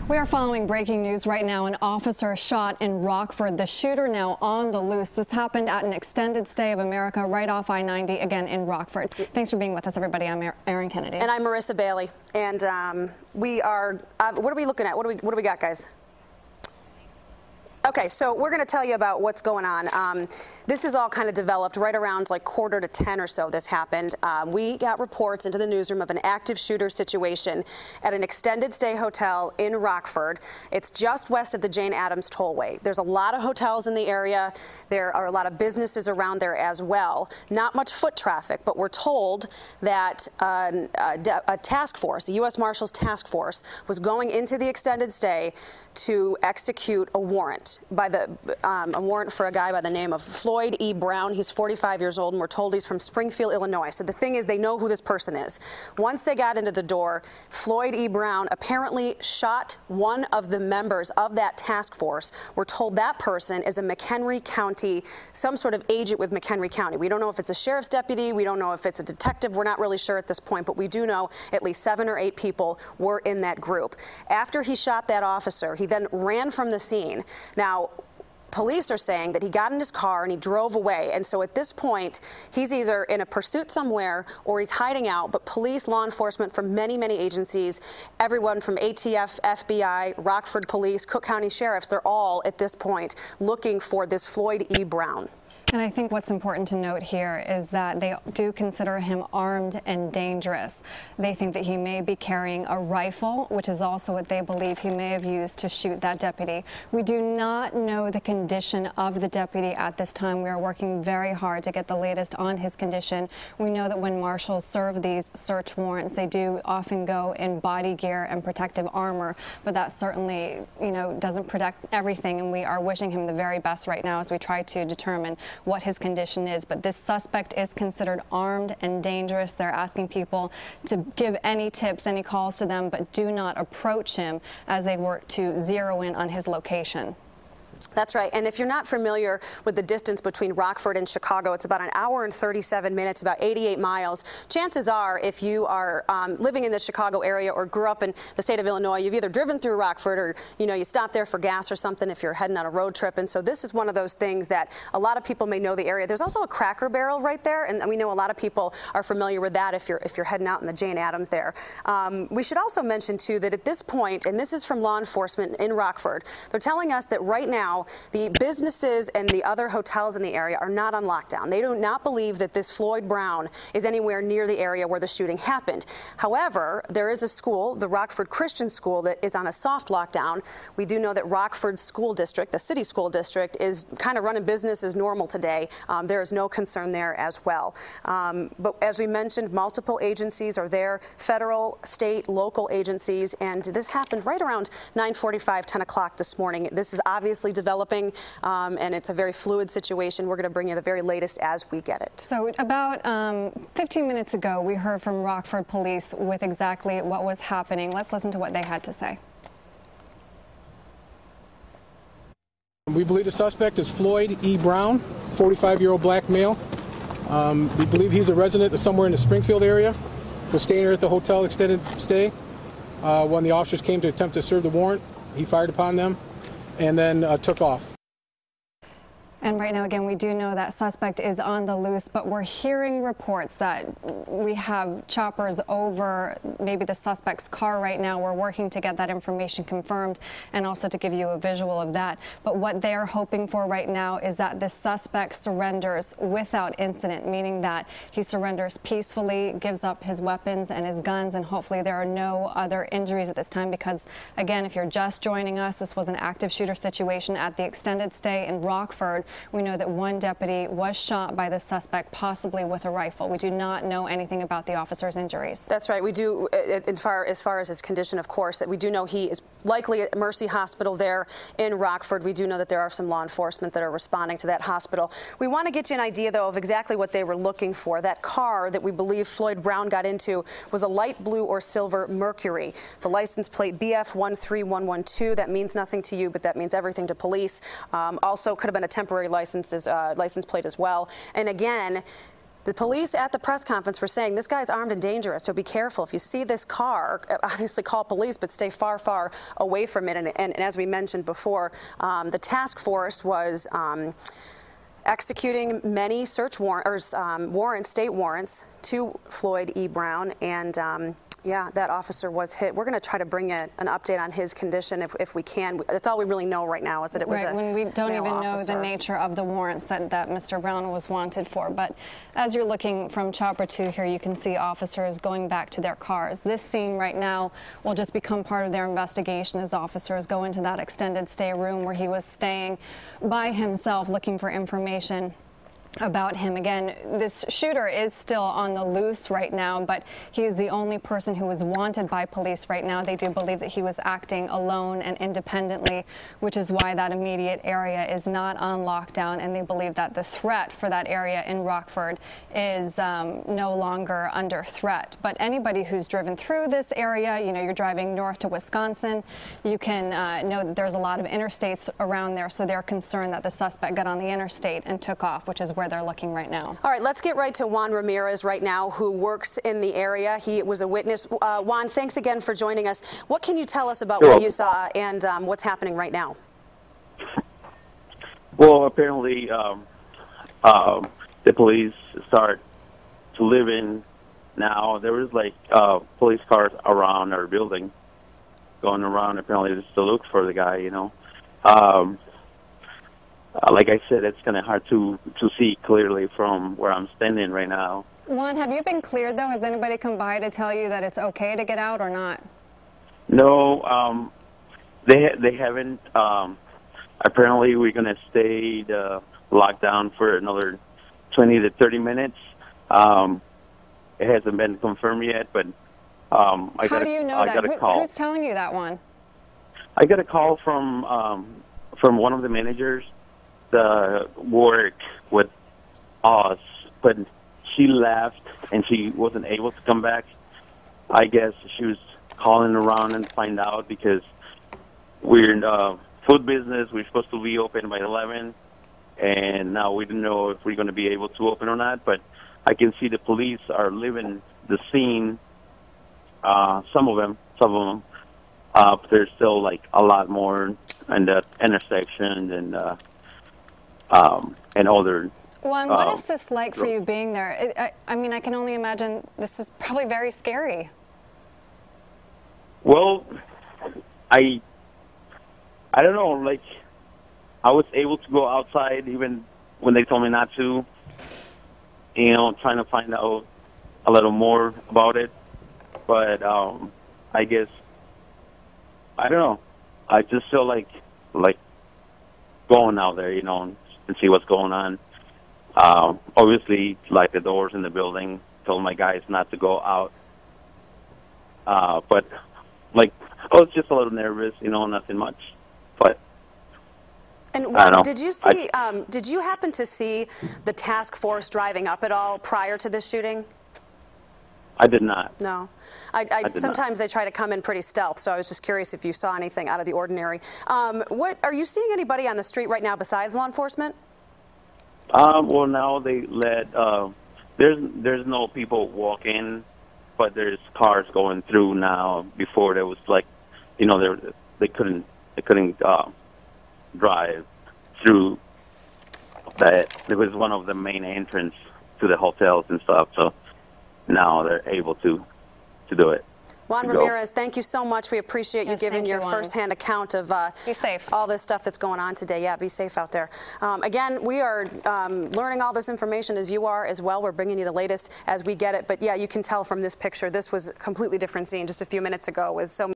We are following breaking news right now. An officer shot in Rockford. The shooter now on the loose. This happened at an extended stay of America right off I-90, again in Rockford. Thanks for being with us, everybody. I'm Erin Kennedy. And I'm Marissa Bailey. And we are, what are we looking at? What do we got, guys? Okay, so we're going to tell you about what's going on. This is all kind of developed right around like 9:45 or so. This happened. We got reports into the newsroom of an active shooter situation at an extended stay hotel in Rockford. It's just west of the Jane Addams Tollway. There's a lot of hotels in the area. There are a lot of businesses around there as well. Not much foot traffic, but we're told that a task force, a U.S. Marshals task force, was going into the extended stay to execute a warrant a warrant for a guy by the name of Floyd E. Brown. He's 45 years old, and we're told he's from Springfield, Illinois. So the thing is, they know who this person is. Once they got into the door, Floyd E. Brown apparently shot one of the members of that task force. We're told that person is a McHenry County, some sort of agent with McHenry County. We don't know if it's a sheriff's deputy. We don't know if it's a detective. We're not really sure at this point, but we do know at least 7 or 8 people were in that group. After he shot that officer, he then ran from the scene. Now, police are saying that he got in his car and he drove away. And so at this point, he's either in a pursuit somewhere or he's hiding out. But police, law enforcement from many, many agencies, everyone from ATF, FBI, Rockford Police, Cook County Sheriffs, they're all at this point looking for this Floyd E. Brown. And I think what's important to note here is that they do consider him armed and dangerous. They think that he may be carrying a rifle, which is also what they believe he may have used to shoot that deputy. We do not know the condition of the deputy at this time. We are working very hard to get the latest on his condition. We know that when marshals serve these search warrants, they do often go in body gear and protective armor, but that certainly, doesn't protect everything, and we are wishing him the very best right now as we try to determine what his condition is. But this suspect is considered armed and dangerous. They're asking people to give any tips, any calls to them, but do not approach him as they work to zero in on his location. That's right. And if you're not familiar with the distance between Rockford and Chicago, it's about 1 hour and 37 minutes, about 88 miles. Chances are, if you are living in the Chicago area or grew up in the state of Illinois, you've either driven through Rockford or, you stop there for gas or something if you're heading on a road trip. And so this is one of those things that a lot of people may know the area. There's also a Cracker Barrel right there, and we know a lot of people are familiar with that if you're heading out in the Jane Addams there. We should also mention, too, that at this point, and this is from law enforcement in Rockford, they're telling us that right now, the businesses and the other hotels in the area are not on lockdown. They do not believe that this Floyd Brown is anywhere near the area where the shooting happened. However, there is a school, the Rockford Christian School, that is on a soft lockdown. We do know that Rockford School District, the city school district, is kind of running business as normal today. There is no concern there as well. But as we mentioned, multiple agencies are there, federal, state, local agencies, and this happened right around 9:45, 10 o'clock this morning. This is obviously developing, and it's a very fluid situation. We're going to bring you the very latest as we get it. So about 15 minutes ago, we heard from Rockford Police with exactly what was happening. Let's listen to what they had to say. We believe the suspect is Floyd E. Brown, 45-year-old black male. We believe he's a resident of somewhere in the Springfield area. Was staying here at the hotel extended stay. When the officers came to attempt to serve the warrant, he fired upon them and then took off. And right now, again, we do know that suspect is on the loose, but we're hearing reports that we have choppers over maybe the suspect's car right now. We're working to get that information confirmed and also to give you a visual of that. But what they're hoping for right now is that the suspect surrenders without incident, meaning that he surrenders peacefully, gives up his weapons and his guns, and hopefully there are no other injuries at this time because, again, if you're just joining us, this was an active shooter situation at the extended stay in Rockford. We know that one deputy was shot by the suspect, possibly with a rifle. We do not know anything about the officer's injuries. That's right. We do, as far as his condition, of course, that we do know he is likely at Mercy Hospital there in Rockford. We do know that there are some law enforcement that are responding to that hospital. We want to get you an idea, though, of exactly what they were looking for. That car that we believe Floyd Brown got into was a light blue or silver Mercury. The license plate BF13112. That means nothing to you, but that means everything to police. Also could have been a temporary license plate as well. And again, The police at the press conference were saying this guy's armed and dangerous, so be careful. If you see this car, obviously call police, but stay far, far away from it. And as we mentioned before, the task force was executing many search warrants, state warrants to Floyd E. Brown, and yeah, that officer was hit. We're going to try to bring an update on his condition if we can. That's all we really know right now, is that it was when we don't even officer. know the nature of the warrants that Mr. Brown was wanted for. But as you're looking from Chopper 2 here, you can see officers going back to their cars. This scene right now will just become part of their investigation as officers go into that extended stay room where he was staying by himself looking for information about him. Again, this shooter is still on the loose right now, but he is the only person who is wanted by police right now. They do believe that he was acting alone and independently, which is why that immediate area is not on lockdown, and they believe that the threat for that area in Rockford is no longer under threat. But anybody who's driven through this area, you know, you're driving north to Wisconsin, you can know that there's a lot of interstates around there, so they're concerned that the suspect got on the interstate and took off, which is where they're looking right now. All right, let's get right to Juan Ramirez right now, who works in the area. He was a witness. Juan, thanks again for joining us. What can you tell us about what you saw and what's happening right now? Well, apparently the police start to live in now. There was like police cars around our building going around, apparently just to look for the guy, you know. Like I said, it's kind of hard to see clearly from where I'm standing right now. Juan, have you been cleared, though? Has anybody come by to tell you that it's okay to get out or not? No, they haven't. Apparently, we're going to stay locked down for another 20 to 30 minutes. It hasn't been confirmed yet, but How do you know that? Who's telling you that, Juan? I got a call from one of the managers work with us, but she left and she wasn't able to come back. I guess she was calling around and find out, because we're in the food business. We're supposed to be open by 11, and now we don't know if we're going to be able to open or not. But I can see the police are leaving the scene. Some of them. But there's still like a lot more in that intersection and other. Juan, what is this like for you being there? I mean, I can only imagine this is probably very scary. Well, I don't know. Like, I was able to go outside even when they told me not to. You know, trying to find out a little more about it. But I guess, I don't know. I just feel like going out there, you know, and see what's going on. Obviously, like the doors in the building, told my guys not to go out. But like, I was just a little nervous, you know, nothing much. But and what, did you see? Did you happen to see the task force driving up at all prior to this shooting? I did not. No. Sometimes they try to come in pretty stealth, so I was just curious if you saw anything out of the ordinary. What are you seeing anybody on the street right now besides law enforcement? Well, now they let there's no people walking, but there's cars going through now. Before there was like, you know, they couldn't drive through that. It was one of the main entrance to the hotels and stuff. So now they're able to do it. Juan Ramirez, thank you so much. We appreciate you giving your firsthand account of be safe. All this stuff that's going on today. Yeah, be safe out there. Again, we are learning all this information as you are as well. We're bringing you the latest as we get it. But yeah, you can tell from this picture, this was a completely different scene just a few minutes ago with so